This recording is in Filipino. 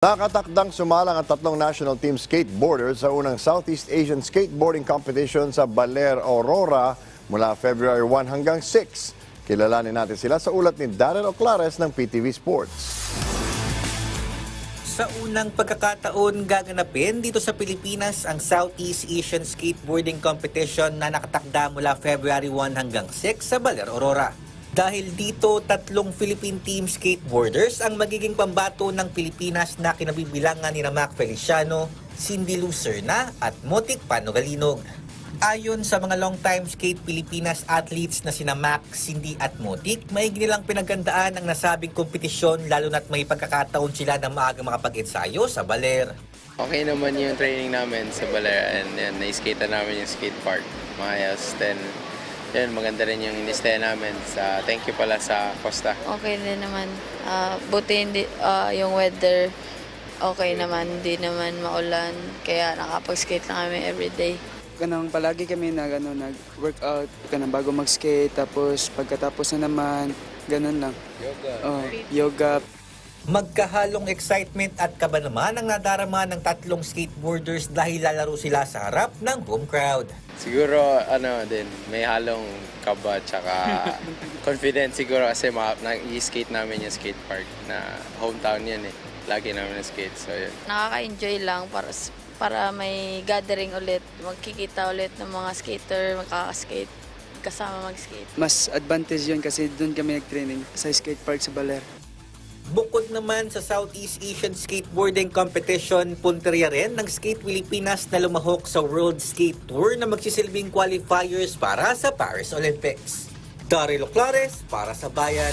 Nakatakdang sumalang ang tatlong national team skateboarders sa unang Southeast Asian Skateboarding Competition sa Baler, Aurora mula February 1 hanggang 6. Kilalanin natin sila sa ulat ni Darren Oclares ng PTV Sports. Sa unang pagkakataon gaganapin dito sa Pilipinas ang Southeast Asian Skateboarding Competition na nakatakda mula February 1 hanggang 6 sa Baler, Aurora. Dahil dito, tatlong Philippine team skateboarders ang magiging pambato ng Pilipinas na kinabibilangan ni Mac Feliciano, Cindy Lucerna at Motik Panogalinog. Ayon sa mga long-time skate Pilipinas athletes na sina Mac, Cindy at Motik, may nilang pinagandaan ang nasabing kompetisyon lalo na't may pagkakataon sila na maaga makapag-ensayo sa Baler. Okay naman yung training namin sa Baler and na-skate namin yung skate park. Maayos. Then, yun, maganda rin yung in-stay namin. Thank you pala sa Costa. Okay din naman. Buti hindi, yung weather okay naman, hindi naman maulan. Kaya nakapag-skate lang kami everyday. Kanang palagi kami nag-workout bago mag-skate. Tapos pagkatapos na naman, ganun lang. Yoga. Magkahalong excitement at kaba naman ang nadarama ng tatlong skateboarders dahil lalaro sila sa harap ng home crowd. Siguro, may halong kaba tsaka confidence siguro kasi nag-skate namin yung skate park na hometown yan eh. Lagi namin na-skate, so yun. Nakaka-enjoy lang para may gathering ulit. Magkikita ulit ng mga skater, makaka-skate, kasama mag-skate. Mas advantage yun kasi doon kami nag-training sa skate park sa Baler. Bukod naman sa Southeast Asian Skateboarding Competition, punteriya rin ng Skate Pilipinas na lumahok sa World Skate Tour na magsisilbing qualifiers para sa Paris Olympics. Darren Oclares para sa Bayan.